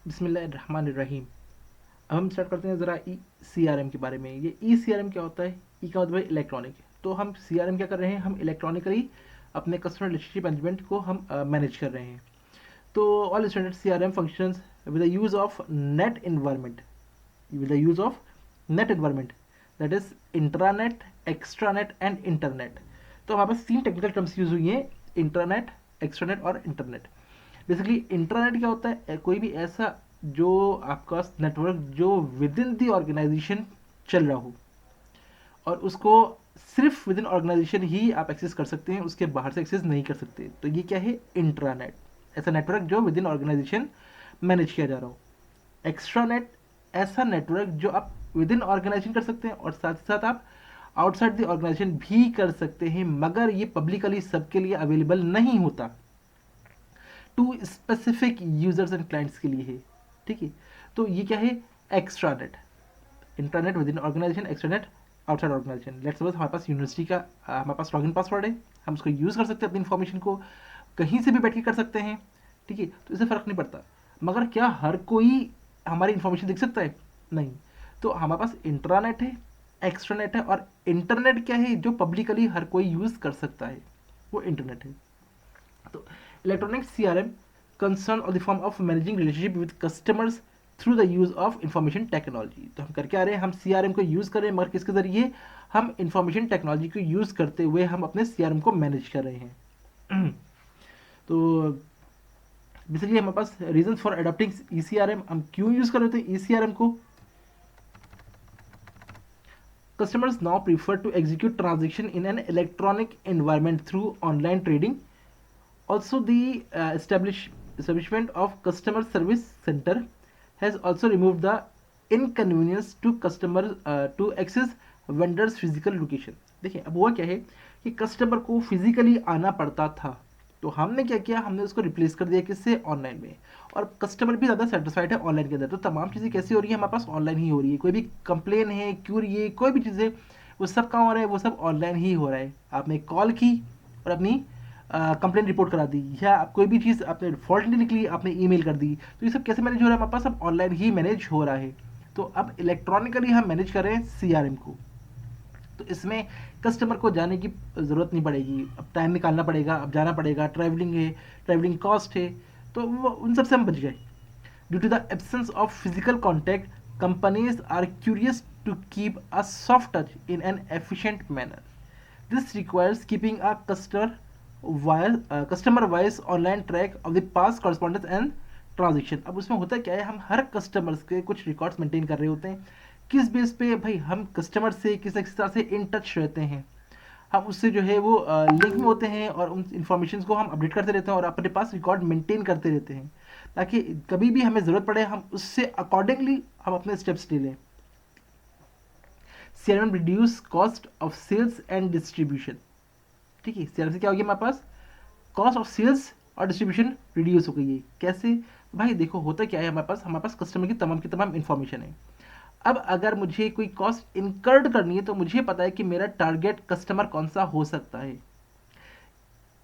बिस्मिल्लाहिर्रहमानिर्रहीम। अब हम स्टार्ट करते हैं ज़रा ई सी आर एम के बारे में। ये ई सी आर एम क्या होता है? ई का मतलब है इलेक्ट्रॉनिक। तो हम सी आर एम क्या कर रहे हैं? हम इलेक्ट्रॉनिकली अपने कस्टमर रिलेशनशिप मैनेजमेंट को हम मैनेज कर रहे हैं। तो all standard C R M functions with the use of net environment, with the use of net environment, that is intranet, extranet and internet। तो हमारे पास तीन टेक्निकल टर्म्स यूज हुई हैं, इंटरनेट, एक्सट्रानेट और इंटरनेट। बेसिकली इंटरनेट क्या होता है? कोई भी ऐसा जो आपका नेटवर्क जो विद इन द ऑर्गेनाइजेशन चल रहा हो और उसको सिर्फ विद इन ऑर्गेनाइजेशन ही आप एक्सेस कर सकते हैं, उसके बाहर से एक्सेस नहीं कर सकते। तो ये क्या है? इंट्रानेट, ऐसा नेटवर्क जो विद इन ऑर्गेनाइजेशन मैनेज किया जा रहा हो। एक्स्ट्रानेट, ऐसा नेटवर्क जो आप विद इन ऑर्गेनाइजेशन कर सकते हैं और साथ ही साथ आप आउटसाइड द ऑर्गेनाइजेशन भी कर सकते हैं, मगर ये पब्लिकली सबके लिए अवेलेबल नहीं होता, to specific users and clients के लिए है। ठीक है, तो ये क्या है? Extranet, internet within organisation, extranet outside organisation. Let's suppose हमारे पास यूनिवर्सिटी का हमारे पास लॉगिन पासवर्ड है, हम उसको यूज़ कर सकते हैं, अपनी इन्फॉर्मेशन को कहीं से भी बैठ के कर सकते हैं। ठीक है, तो इससे फ़र्क नहीं पड़ता। मगर क्या हर कोई हमारी इन्फॉर्मेशन देख सकता है? नहीं। तो हमारे पास इंट्रानेट है, एक्स्ट्रानेट है, और इंटरनेट क्या है? जो पब्लिकली हर कोई यूज़ कर सकता है, वो इंटरनेट है। तो electronic C R M concern of the form of managing relationship with customers through the use of information technology. तो हम करके आ रहे हैं, हम सी आर एम को यूज़ कर रहे हैं, मगर किसके ज़रिए? हम इंफॉर्मेशन टेक्नोलॉजी को यूज़ करते हुए हम अपने सी आर एम को मैनेज कर रहे हैं। तो बेसिकली हमारे पास reason for adopting E C R M, हम क्यों यूज़ कर रहे थे ई सी आर एम को? Customers now prefer to execute transaction in an electronic environment through online trading. Also, the establishment of customer service center has also removed the inconvenience to customer to access vendors physical location। देखिए अब हुआ क्या है कि customer को physically आना पड़ता था, तो हमने क्या किया? हमने उसको रिप्लेस कर दिया किससे? ऑनलाइन में। और कस्टमर भी ज़्यादा सेटिस्फाइड है ऑनलाइन के अंदर। तो तमाम चीज़ें कैसी हो रही है? हमारे पास ऑनलाइन ही हो रही है। कोई भी कंप्लेन है, क्यूरी है, कोई भी चीज़ें, वो सब कहाँ हो रहा है? वो सब ऑनलाइन ही हो रहा है। आपने कॉल की और अपनी कंप्लेन रिपोर्ट करा दी, या आप कोई भी चीज़ आपने फॉल्ट नहीं निकली, आपने ईमेल कर दी। तो ये सब कैसे मैनेज हो रहा है? हमारे पास अब ऑनलाइन ही मैनेज हो रहा है। तो अब इलेक्ट्रॉनिकली हम मैनेज कर रहे हैं सीआरएम को। तो इसमें कस्टमर को जाने की ज़रूरत नहीं पड़ेगी, अब टाइम निकालना पड़ेगा, अब जाना पड़ेगा, ट्रैवलिंग है, ट्रैवलिंग कॉस्ट है, तो वो उन सब से हम बच गए। Due to the absence of physical contact, companies are curious to keep a soft touch in an efficient manner. This requires keeping a customer voice online track of the past correspondence and transaction. अब उसमें होता क्या है? हम हर customers के कुछ records maintain कर रहे होते हैं। किस बेस पे? भाई हम कस्टमर से किस तरह से इन टच रहते हैं, हम उससे जो है वो लिंक में होते हैं और उन इन्फॉर्मेशन को हम अपडेट करते रहते हैं और अपने पास रिकॉर्ड मेंटेन करते रहते हैं, ताकि कभी भी हमें ज़रूरत पड़े हम उससे अकॉर्डिंगली हम अपने स्टेप्स ले लें। CRM reduce cost of sales and distribution. ठीक है, सीआरएम से क्या हो गया? हमारे पास कॉस्ट ऑफ सेल्स और डिस्ट्रीब्यूशन रिड्यूस हो गई है। कैसे? भाई देखो होता क्या है, हमारे पास कस्टमर की तमाम इन्फॉर्मेशन है। अब अगर मुझे कोई कॉस्ट इनकर्ड करनी है तो मुझे पता है कि मेरा टारगेट कस्टमर कौन सा हो सकता है।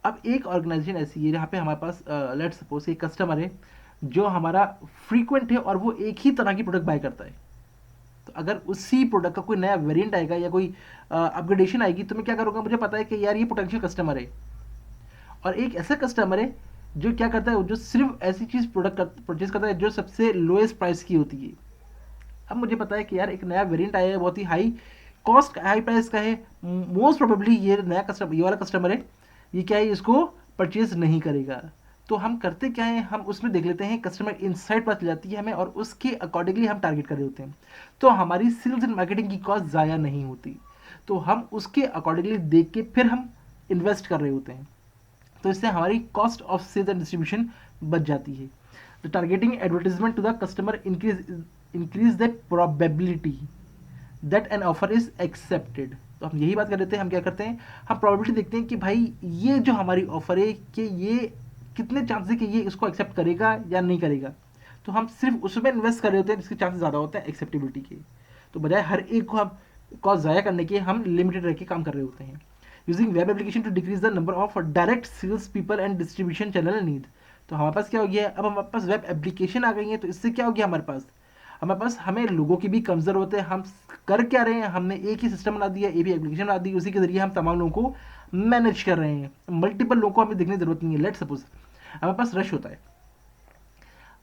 अब एक ऑर्गेनाइजेशन ऐसी है जहाँ पे हमारे पास लेट सपोज एक कस्टमर है जो हमारा फ्रीक्वेंट है और वो एक ही तरह की प्रोडक्ट बाय करता है। तो अगर उसी प्रोडक्ट का कोई नया वेरिएंट आएगा या कोई अपग्रेडेशन आएगी तो मैं क्या करूँगा? मुझे पता है कि यार ये पोटेंशियल कस्टमर है। और एक ऐसा कस्टमर है जो क्या करता है, जो सिर्फ ऐसी चीज़ प्रोडक्ट परचेज करता है जो सबसे लोएस्ट प्राइस की होती है। अब मुझे पता है कि यार एक नया वेरिएंट आया है, बहुत ही हाई कॉस्ट हाई प्राइस का है, मोस्ट प्रोबेबली ये नया कस्टमर, ये वाला कस्टमर है, ये क्या है, इसको परचेज नहीं करेगा। तो हम करते क्या है? हम उसमें देख लेते हैं, कस्टमर इनसाइट पता चल जाती है हमें और उसके अकॉर्डिंगली हम टारगेट कर रहे होते हैं। तो हमारी सेल्स एंड मार्केटिंग की कॉस्ट ज़ाया नहीं होती, तो हम उसके अकॉर्डिंगली देख के फिर हम इन्वेस्ट कर रहे होते हैं। तो इससे हमारी cost of sales and distribution बच जाती है। The targeting advertisement to the customer increase the probability that an offer is accepted. तो हम यही बात कर लेते हैं, हम क्या करते हैं? हम प्रोबेबिलिटी देखते हैं कि भाई ये जो हमारी ऑफर है कि ये कितने चांसेस है कि ये इसको एक्सेप्ट करेगा या नहीं करेगा। तो हम सिर्फ उसमें इन्वेस्ट कर रहे होते हैं जिसके चांसेस ज़्यादा होते हैं एक्सेप्टेबिलिटी के। तो बजाय हर एक को हम कॉस्ट ज़ाया करने के हम लिमिटेड रह के काम कर रहे होते हैं। Using web application to decrease the number of direct sales people and distribution channel need. तो हमारे पास क्या हो गया, अब हमारे पास वेब एप्लीकेशन आ गई है। तो इससे क्या हो गया, हमारे पास हमें लोगों की भी कम ज़रूरत है। हम कर क्या रहे हैं, हमने एक ही सिस्टम बना दिया, एक ही एप्लीकेशन बना दी, उसी के ज़रिए हम तमाम लोगों को मैनेज कर रहे हैं। मल्टीपल लोगों को हमें देखने की ज़रूरत नहीं है। लेट सपोज हमारे पास रश होता है,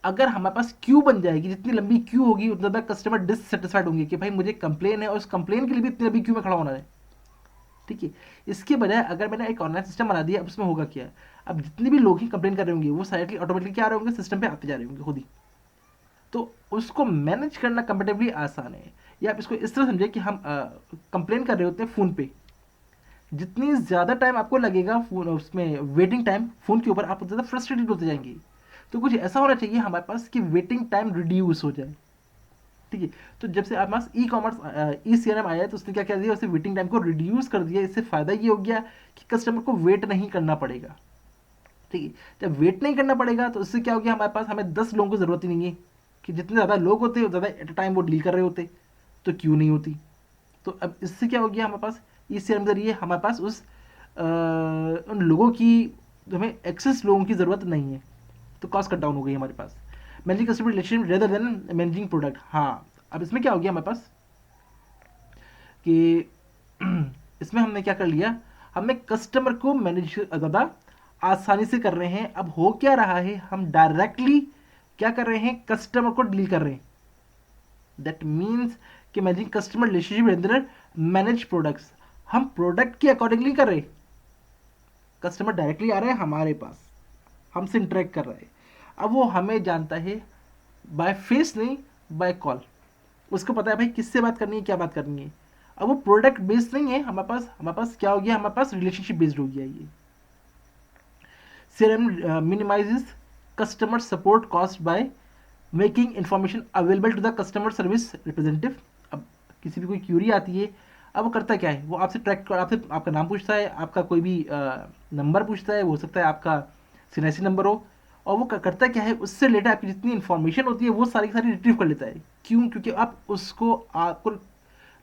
अगर हमारे पास क्यू बन जाएगी, जितनी लंबी क्यू होगी उतना ज़्यादा कस्टमर डिससेटिस्फाइड होंगे कि भाई मुझे कंप्लेन है और उस कंप्लेन के लिए भी इतनी लंबी क्यू में खड़ा होना है। ठीक है, इसके बजाय अगर मैंने एक ऑनलाइन सिस्टम बना दिया, अब उसमें होगा क्या, अब जितने भी लोग ही कंप्लेन कर रहे होंगे वो साइडली ऑटोमेटिकली क्या आ रहे होंगे, सिस्टम पे आते जा रहे होंगे खुद ही। तो उसको मैनेज करना कंपेरेटिवली आसान है। या आप इसको इस तरह समझे कि हम कंप्लेन कर रहे होते हैं फ़ोन पे, जितनी ज़्यादा टाइम आपको लगेगा फ़ोन उसमें वेटिंग टाइम फ़ोन के ऊपर, आप उतना ज़्यादा फ्रस्ट्रेटेड होते जाएंगे। तो कुछ ऐसा होना चाहिए हमारे पास कि वेटिंग टाइम रिड्यूस हो जाए। ठीक है, तो जब से आपके पास e commerce E C R M आया है, तो उसने क्या कर दिया, उसने वेटिंग टाइम को रिड्यूस कर दिया। इससे फ़ायदा ये हो गया कि कस्टमर को वेट नहीं करना पड़ेगा। ठीक है, जब वेट नहीं करना पड़ेगा तो इससे क्या हो गया, हमारे पास हमें 10 लोगों की ज़रूरत ही नहीं है, कि जितने ज़्यादा लोग होते हैं ज़्यादा एट अ टाइम वो डील कर रहे होते, तो क्यों नहीं होती। तो अब इससे क्या हो गया, हमारे पास ई सी आर एम जरिए हमारे पास उन लोगों की, हमें एक्सेस लोगों की ज़रूरत नहीं है। तो कॉस्ट कट डाउन हो गई हमारे पास। Managing customer relationship rather than managing product. हाँ, अब इसमें क्या हो गया हमारे पास कि इसमें हमने क्या कर लिया, हमने कस्टमर को मैनेज ज़्यादा आसानी से कर रहे हैं। अब हो क्या रहा है, हम डायरेक्टली क्या कर रहे हैं, कस्टमर को डील कर रहे हैं। दैट मीन्स कि managing customer relationship rather manage products, हम प्रोडक्ट के अकॉर्डिंगली कर रहे हैं। कस्टमर डायरेक्टली आ रहे हैं हमारे पास, हमसे इंटरेक्ट कर रहा है। अब वो हमें जानता है बाय फेस नहीं, बाय कॉल। उसको पता है भाई किससे बात करनी है, क्या बात करनी है। अब वो प्रोडक्ट बेस्ड नहीं है, हमारे पास क्या हो गया, हमारे पास रिलेशनशिप बेस्ड हो गया ये। CRM minimises customer support cost by making information available to the customer service representative. अब किसी भी कोई क्यूरी आती है, अब वो करता क्या है, वो आपसे आपसे आपका नाम पूछता है, आपका कोई भी नंबर पूछता है, हो सकता है आपका सीएनआईसी नंबर हो, और वो करता क्या है, उससे रिलेटेड आपकी जितनी इन्फॉर्मेशन होती है वो सारी की सारी रिट्रीव कर लेता है। क्यों, क्योंकि आप उसको आपको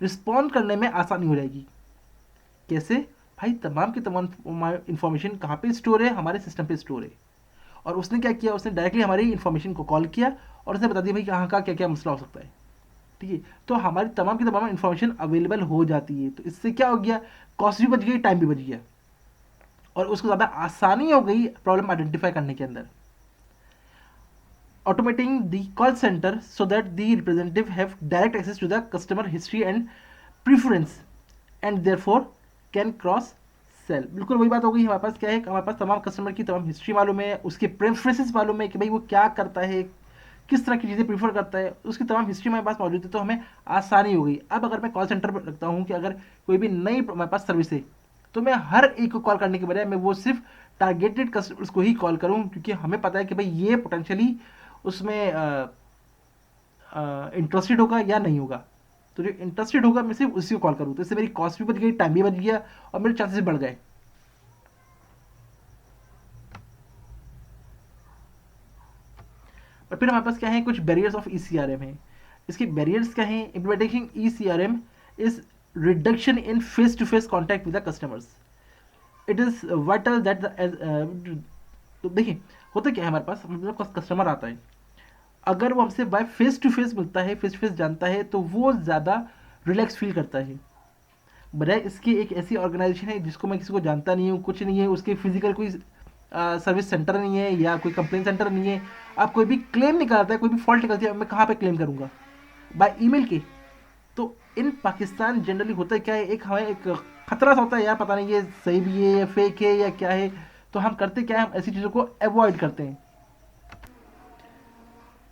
रिस्पॉन्ड करने में आसानी हो जाएगी। कैसे भाई, तमाम की तमाम इन्फॉर्मेशन कहाँ पे स्टोर है, हमारे सिस्टम पे स्टोर है। और उसने क्या किया, उसने डायरेक्टली हमारी इन्फॉर्मेशन को कॉल किया और उसने बता दिया भाई कहाँ का क्या क्या मसला हो सकता है। ठीक है, तो हमारी तमाम की तमाम इन्फॉर्मेशन अवेलेबल हो जाती है। तो इससे क्या हो गया, कॉस्ट भी बच गई, टाइम भी बच गया, और उसको ज़्यादा आसानी हो गई प्रॉब्लम आइडेंटिफाई करने के अंदर। Automating the call center so that the representative have direct access to the customer history and preference and therefore can cross sell। बिल्कुल वही बात हो गई, हमारे पास क्या है, हमारे पास तमाम कस्टमर की तमाम हिस्ट्री मालूम है, उसके प्रेफरेंसेस मालूम है कि भाई वो क्या करता है, किस तरह की चीज़ें प्रीफर करता है, उसकी तमाम हिस्ट्री हमारे पास मौजूद है। तो हमें आसानी हो गई। अब अगर मैं कॉल सेंटर पर रखता हूँ कि अगर कोई भी नई हमारे पास सर्विस है, तो मैं हर एक को कॉल करने के बजाय मैं वो सिर्फ टारगेटेड कस्टमर्स को ही कॉल करूँ, क्योंकि हमें पता है कि भाई ये पोटेंशियली उसमें इंटरेस्टेड होगा या नहीं होगा। तो जो इंटरेस्टेड होगा मैं सिर्फ उसी को कॉल करूँ। तो इससे मेरी कॉस्ट भी बच गई, टाइम भी बच गया, और मेरे चांसेस बढ़ गए। और फिर हमारे पास क्या है, कुछ barriers of E C R M है। इसके बैरियर्स क्या है, implementation E C R M is reduction in face to face contact with the customers. It is vital that तो देखिए होता क्या है, हमारे पास मतलब कस्टमर आता है, अगर वो हमसे बाय फेस टू फेस मिलता है, फेस टू फेस जानता है, तो वो ज़्यादा रिलैक्स फील करता है। बजाय इसकी एक ऐसी ऑर्गेनाइजेशन है जिसको मैं किसी को जानता नहीं हूँ, कुछ नहीं है, उसके फिजिकल कोई सर्विस सेंटर नहीं है या कोई कंप्लेन सेंटर नहीं है, आप कोई भी क्लेम निकालता है, कोई भी फॉल्ट निकलती है, मैं कहाँ पे क्लेम करूँगा, बाय ईमेल के। तो इन पाकिस्तान जनरली होता है क्या है, एक हमें एक खतरा सा होता है यार, पता नहीं ये सही भी है या फेक है या क्या है। तो हम करते क्या है, हम ऐसी चीज़ों को अवॉइड करते हैं।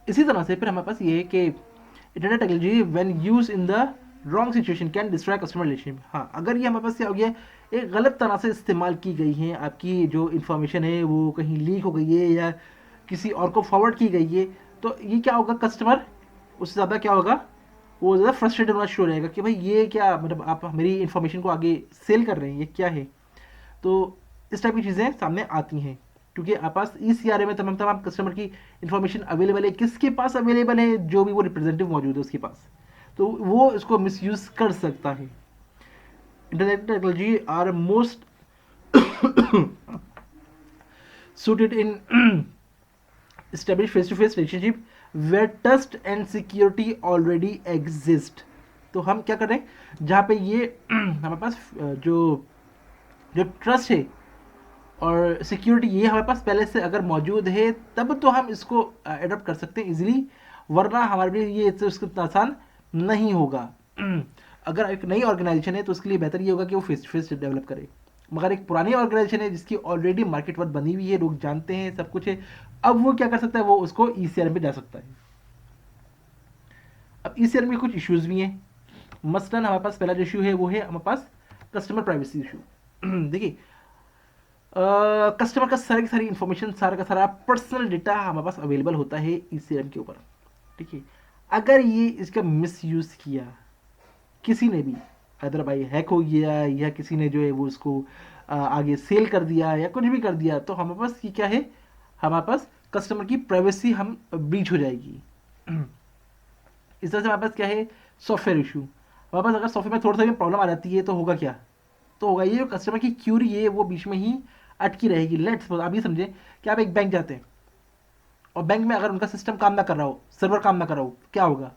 इसी तरह से फिर हमारे पास ये है कि internet technology when use in the wrong situation can destroy customer relationship. हाँ, अगर ये हमारे पास क्या हो गया, एक गलत तरह से इस्तेमाल की गई है, आपकी जो इन्फॉर्मेशन है वो कहीं लीक हो गई है या किसी और को फॉरवर्ड की गई है, तो ये क्या होगा, कस्टमर उससे ज़्यादा क्या होगा, वो ज़्यादा फ्रस्ट्रेटेड होना शुरू हो जाएगा कि भाई ये क्या, मतलब आप मेरी इन्फॉर्मेशन को आगे सेल कर रहे हैं, ये क्या है। तो इस टाइप की चीज़ें सामने आती हैं, क्योंकि आपके पास ई सी आर ए में तमाम तमाम कस्टमर की इन्फॉर्मेशन अवेलेबल है, किसके पास अवेलेबल है, जो भी वो रिप्रेजेंटेटिव मौजूद है उसके पास, तो वो इसको मिसयूज कर सकता है। Internet technology are most suited in Establish face to face relationship where trust and security already exist. तो हम क्या कर रहे हैं, जहाँ पे ये हमारे पास जो जो ट्रस्ट है और सिक्योरिटी ये हमारे पास पहले से अगर मौजूद है, तब तो हम इसको एडॉप्ट कर सकते हैं इजीली, वरना हमारे लिए ये इसको इतना आसान नहीं होगा। अगर एक नई ऑर्गेनाइजेशन है तो उसके लिए बेहतर ये होगा कि वो फेस टू फेस डेवलप करे, मगर एक पुरानी ऑर्गेनाइजेशन है जिसकी ऑलरेडी मार्केट वर्थ बनी हुई है, लोग जानते हैं, सब कुछ है, अब वो क्या कर सकता है, वो उसको ईसीआरएम पे जा सकता है। अब ईसीआरएम के कुछ इश्यूज भी हैं। मसलन हमारे पास पहला जो इशू है वो है हमारे पास कस्टमर प्राइवेसी इशू। देखिए, कस्टमर का सारी की सारी इंफॉर्मेशन, सारा का सारा पर्सनल डेटा हमारे पास अवेलेबल होता है ईसीआरएम के ऊपर। ठीक है, अगर ये इसका मिस यूज़ किया किसी ने भी, अदर भाई हैक हो गया या किसी ने जो है वो उसको आगे सेल कर दिया या कुछ भी कर दिया, तो हमारे पास ये क्या है, हमारे पास कस्टमर की प्राइवेसी हम ब्रीच हो जाएगी। इस तरह से हमारे पास क्या है, सॉफ्टवेयर इशू। हमारे पास अगर सॉफ्टवेयर में थोड़ा सा भी प्रॉब्लम आ जाती है तो होगा क्या, तो होगा ये जो कस्टमर की क्यूरी है वो बीच में ही अटकी रहेगी। लेट्स सपोज आप ये समझे कि आप एक बैंक जाते हैं और बैंक में अगर उनका सिस्टम काम ना कर रहा हो, सर्वर काम ना कर रहा हो, क्या होगा,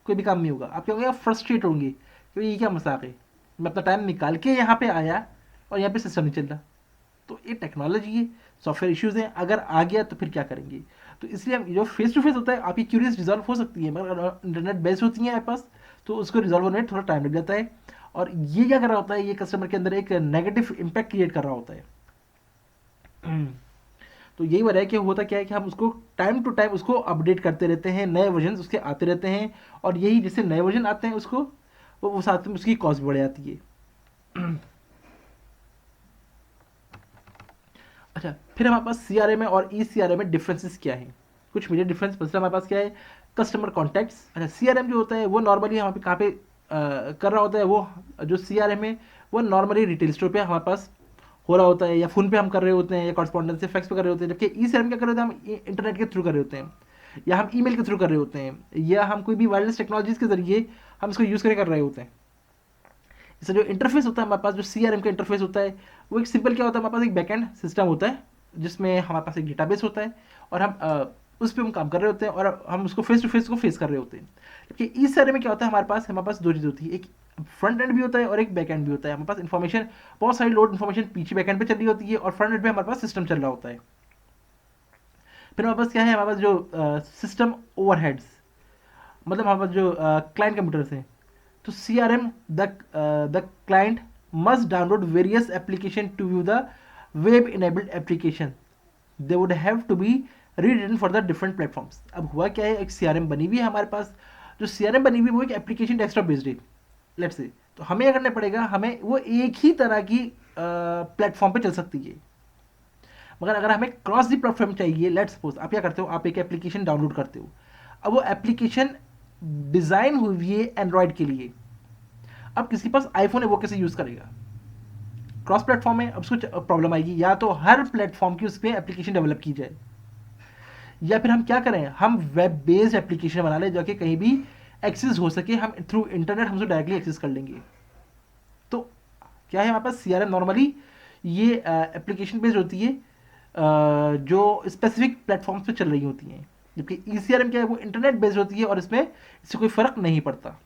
कोई भी काम नहीं होगा। आप क्या होंगे, आप फ्रस्ट्रेट होंगे कि ये क्या मजाक है, मैं अपना टाइम निकाल के यहाँ पे आया और यहाँ पे सिस्टम नहीं चल रहा। तो ये टेक्नोलॉजी है, सॉफ्टवेयर इश्यूज हैं, अगर आ गया तो फिर क्या करेंगे। तो इसलिए हम जो फेस टू फेस होता है, आपकी क्यूरीज रिजॉल्व हो सकती है, मगर अगर इंटरनेट बेस्ड होती है आपके पास तो उसको रिजॉल्व होने में थोड़ा टाइम लग जाता है। और ये क्या कर रहा होता है, ये कस्टमर के अंदर एक नेगेटिव इम्पैक्ट क्रिएट कर रहा होता है। तो यही वजह है कि होता क्या है कि हम उसको टाइम टू टाइम उसको अपडेट करते रहते हैं, नए वर्जन उसके आते रहते हैं, और यही जैसे नए वर्जन आते हैं उसको वो साथ में उसकी कॉस्ट बढ़ जाती है। अच्छा, फिर हमारे पास सीआरएम में और ई सीआरएम में डिफरेंसेस क्या हैं, कुछ मेजर डिफरेंस। मतलब हमारे पास क्या है, कस्टमर कॉन्टैक्ट्स। अच्छा, सीआरएम जो होता है वो नॉर्मली हमारे पे कहाँ पे कर रहा होता है, वो जो सीआरएम है वो नॉर्मली रिटेल स्टोर पे हमारे पास हो रहा होता है, या फ़ोन पे हम कर रहे होते हैं, या कॉरस्पॉन्डेंस से फैक्स पे कर रहे होते हैं। जबकि ई सीआरएम क्या कर रहे होते हैं, हम इंटरनेट के थ्रू कर रहे होते हैं, या हम ईमेल के थ्रू कर रहे होते हैं, या हम कोई भी वायरलेस टेक्नोलॉजीज के जरिए हम इसको यूज़ करके कर रहे होते हैं। इससे जो इंटरफेस होता है हमारे पास, जो सीआरएम का इंटरफेस होता है, वो एक सिंपल क्या होता है, हमारे पास एक बैकएंड सिस्टम होता है जिसमें हमारे पास एक डेटाबेस होता है, और हम उस पर हम काम कर रहे होते हैं, और हम उसको फेस टू फेस को फेस कर रहे होते हैं। जबकि इस सारे में क्या होता है, हमारे पास दो चीज़ होती है, एक फ्रंट एंड भी होता है और एक बैक एंड भी होता है। हमारे पास इन्फॉर्मेशन, बहुत सारी लोड इन्फॉर्मेशन पीछे बैक एंड पे चल रही होती है, और फ्रंट एंड पे हमारे पास सिस्टम चल रहा होता है। फिर हमारे पास क्या है, हमारे पास जो सिस्टम ओवरहेड्स, मतलब हमारे पास जो क्लाइंट कंप्यूटर्स हैं, तो CRM, the client must download various application to view the web enabled application. They would have to be rewritten for the different platforms. अब हुआ क्या है, एक CRM बनी हुई है हमारे पास, जो CRM बनी हुई है वो एक एप्लीकेशन डेस्कटॉप बेस्ड है, लेट्स से। तो हमें क्या करना पड़ेगा, हमें वो एक ही तरह की प्लेटफॉर्म पे चल सकती है, मगर अगर हमें क्रॉस दी प्लेटफॉर्म चाहिए, लेट्स सपोज आप क्या करते हो, आप एक एप्लीकेशन डाउनलोड करते हो, अब वो एप्लीकेशन डिज़ाइन हुई है एंड्रॉयड के लिए, अब किसी के पास आईफोन है वो कैसे यूज़ करेगा, क्रॉस प्लेटफॉर्म है, अब उसको प्रॉब्लम आएगी। या तो हर प्लेटफॉर्म की उस पर एप्लीकेशन डेवलप की जाए, या फिर हम क्या करें, हम वेब बेस्ड एप्लीकेशन बना लें जो कि कहीं भी एक्सेस हो सके, हम थ्रू इंटरनेट हम उसको डायरेक्टली एक्सेस कर लेंगे। तो क्या है, हमारे पास सीआरएम नॉर्मली ये एप्लीकेशन बेस्ड होती है, जो स्पेसिफिक प्लेटफॉर्म्स पे चल रही होती हैं, जबकि ईसीआरएम क्या है, वो इंटरनेट बेस्ड होती है और इसमें इससे कोई फर्क नहीं पड़ता।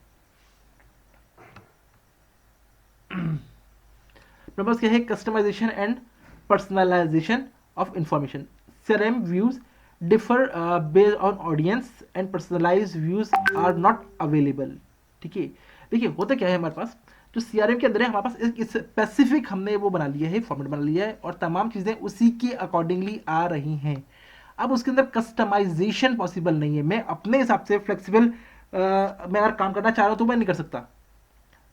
नंबर क्या है, customisation and personalisation of information. CRM views differ based on audience and personalised views are not available. ठीक है, देखिए होता क्या है, हमारे पास जो सीआरएम के अंदर है, हमारे पास एक स्पेसिफिक हमने वो बना लिया है, फॉर्मेट बना लिया है, और तमाम चीज़ें उसी के अकॉर्डिंगली आ रही हैं। अब उसके अंदर कस्टमाइजेशन पॉसिबल नहीं है, मैं अपने हिसाब से फ्लेक्सिबल मैं अगर काम करना चाह रहा हूँ तो मैं नहीं कर सकता।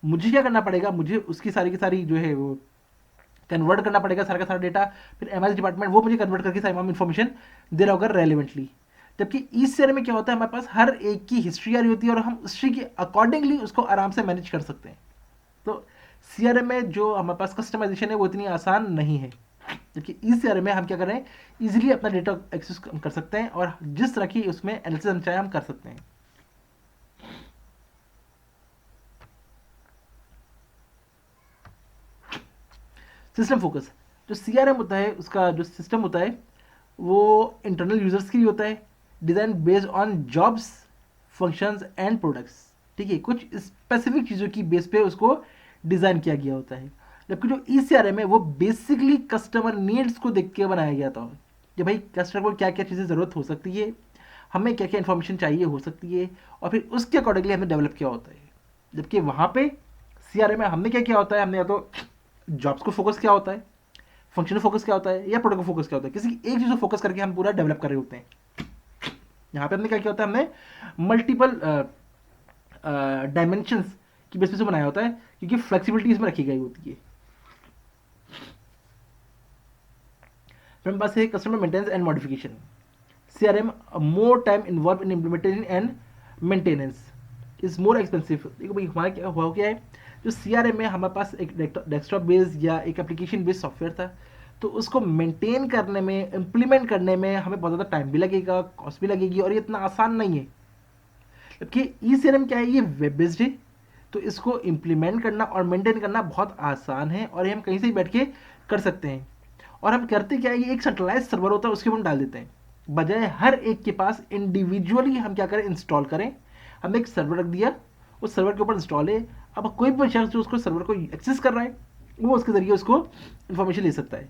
मुझे क्या करना पड़ेगा, मुझे उसकी सारी की सारी जो है वो कन्वर्ट करना पड़ेगा, सारा का सारा डेटा, फिर एमएस डिपार्टमेंट वो मुझे कन्वर्ट करके सारी इन्फॉर्मेशन दे रहा होगा रेलिवेंटली। जबकि इस शेयर में क्या होता है, हमारे पास हर एक की हिस्ट्री आ रही होती है और हम हिस्ट्री के अकॉर्डिंगली उसको आराम से मैनेज कर सकते हैं। तो सीआरएम में जो हमारे पास कस्टमाइजेशन है वो इतनी आसान नहीं है, जबकि इस सीआरएम में हम क्या कर रहे हैं, इजीली अपना डेटा एक्सेस कर सकते हैं और जिस तरह की उसमें एनालिसिस हम चाहे हम कर सकते हैं। सिस्टम फोकस, जो सीआरएम होता है उसका जो सिस्टम होता है वो इंटरनल यूजर्स के लिए होता है, design based on jobs, functions and products. ठीक है, कुछ स्पेसिफिक चीज़ों की बेस पे उसको डिज़ाइन किया गया होता है। जबकि जो ई सी आर एम है वो बेसिकली कस्टमर नीड्स को देख के बनाया गया था कि भाई कस्टमर को क्या क्या चीज़ें ज़रूरत हो सकती है, हमें क्या क्या इन्फॉर्मेशन चाहिए हो सकती है, और फिर उसके अकॉर्डिंगली हमें डेवलप किया होता है। जबकि वहाँ पे सी आर एम में हमने क्या किया होता है, हमने या तो जॉब्स को फोकस किया होता है, फंक्शन फोकस क्या होता है, या प्रोडक्ट को फोकस क्या होता है, किसी एक चीज़ को फोकस करके हम पूरा डेवलप कर रहे होते हैं। यहाँ पे हमने क्या किया होता है, हमने मल्टीपल डायमेंशंस की बेस पे से बनाया होता है, क्योंकि फ्लेक्सिबिलिटी इसमें रखी गई होती है। फिर हमारे पास है customer maintenance and modification. CRM more time involved in implementation and maintenance is more expensive। देखो भाई हमारा क्या हुआ क्या है, जो CRM में हमारे पास एक डेस्कटॉप बेस्ड या एक एप्लीकेशन बेस्ड सॉफ्टवेयर था, तो उसको मेंटेन करने में, इम्प्लीमेंट करने में हमें बहुत ज़्यादा टाइम भी लगेगा, कॉस्ट भी लगेगी, और ये इतना आसान नहीं है। जबकि CRM क्या है, ये वेब बेस्ड है, तो इसको इम्प्लीमेंट करना और मेंटेन करना बहुत आसान है, और ये हम कहीं से भी बैठ के कर सकते हैं। और हम करते क्या है, ये एक सेंट्रलाइज सर्वर होता है, उसके ऊपर हम डाल देते हैं, बजाय हर एक के पास इंडिविजुअली हम क्या करें, इंस्टॉल करें। हमने एक सर्वर रख दिया, उस सर्वर के ऊपर इंस्टॉल है, अब कोई भी शख्स जो उसको सर्वर को एक्सेस कर रहा है, वो उसके जरिए उसको इन्फॉर्मेशन ले सकता है।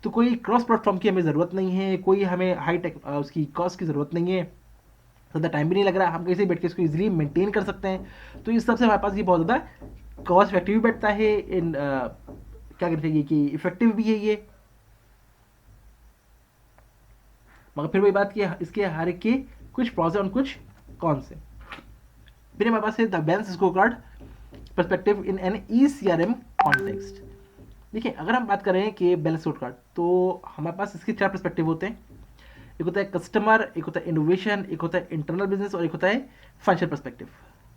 तो कोई क्रॉस प्लेटफॉर्म की हमें ज़रूरत नहीं है, कोई हमें हाई टेक उसकी कॉस्ट की ज़रूरत नहीं है, ज़्यादा टाइम भी नहीं लग रहा, हम कहीं से बैठ के इसको इजीली मेंटेन कर सकते हैं। तो इस हिसाब से हमारे पास ये बहुत ज़्यादा कॉस्ट इफेक्टिव भी बैठता है, इन क्या कहना चाहिए कि इफेक्टिव भी है ये। मगर फिर वही बात कि इसके हर एक के कुछ प्रॉस और कुछ कॉन्स है। फिर हमारे पास है the balance score card perspective in an E C R M context. देखिए, अगर हम बात करें कि बैलेंस स्कोर कार्ड, तो हमारे पास इसके 4 परस्पेक्टिव होते हैं। एक होता है कस्टमर, एक होता है इनोवेशन, एक होता है इंटरनल बिजनेस, और एक होता है फाइनेंशियल परस्पेक्टिव।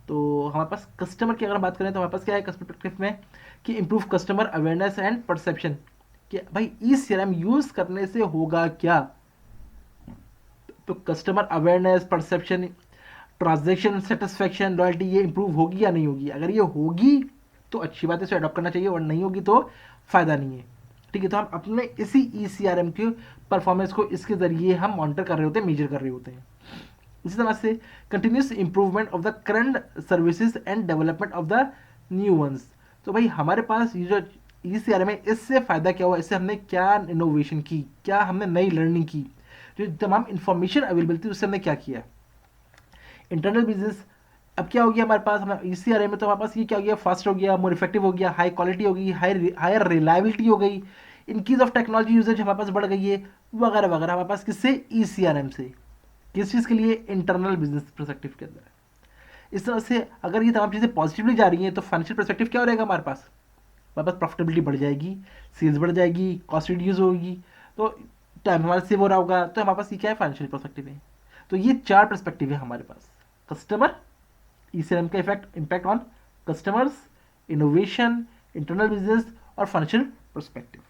तो हमारे पास कस्टमर की अगर हम बात करें, तो हमारे पास क्या है कस्टमर परस्पेक्टिव में, कि improve customer awareness and perception, कि भाई ई सी आर एम यूज़ करने से होगा क्या। तो customer awareness, perception, transaction satisfaction, loyalty, ये इंप्रूव होगी या नहीं होगी। अगर ये होगी तो अच्छी बात है, इसे अडॉप्ट करना चाहिए, और नहीं होगी तो फ़ायदा नहीं है। ठीक है, तो हम अपने इसी ई सी आर एम के परफॉर्मेंस को इसके ज़रिए हम मॉनिटर कर रहे होते हैं, मेजर कर रहे होते हैं। इसी तरह से continuous improvement of the current services and development of the new ones. तो भाई हमारे पास ये जो ई सी आर एम है, इससे फ़ायदा क्या हुआ, इससे हमने क्या इनोवेशन की, क्या हमने नई लर्निंग की, जो तमाम इंफॉर्मेशन अवेलेबल थी उससे हमने क्या किया। इंटरनल बिजनेस, अब क्या हो गया हमारे पास, हमारा ई सी आर एम में तो हमारे पास ये क्या हो गया, फास्ट हो गया, मोर इफेक्टिव हो गया, हाई क्वालिटी हो गई, हायर रिलायबिलिटी हो गई, इनकीज ऑफ टेक्नोलॉजी यूजेज हमारे पास बढ़ गई है, वगैरह वगैरह। हमारे पास किससे, ई सी आर एम से। किस चीज़ के लिए, इंटरनल बिजनेस परस्पेक्टिव के अंदर। इस तरह से अगर ये तमाम चीज़ें पॉजिटिवली जा रही हैं, तो फाइनेंशियल परस्पेक्टिव क्या हो रहेगा हमारे पास, प्रॉफिटेबिलिटी बढ़ जाएगी, सेल्स बढ़ जाएगी, कॉस्ट रिड्यूस होगी, तो टाइम हमारा सेव हो रहा होगा। तो हमारे पास ये क्या है, फाइनेंशियल परस्पेक्टिव है। तो ये 4 परस्पेक्टिव है हमारे पास। कस्टमर, ई सी एम का impact on customers, innovation, internal business और फाइनेंशियल परस्पेक्टिव।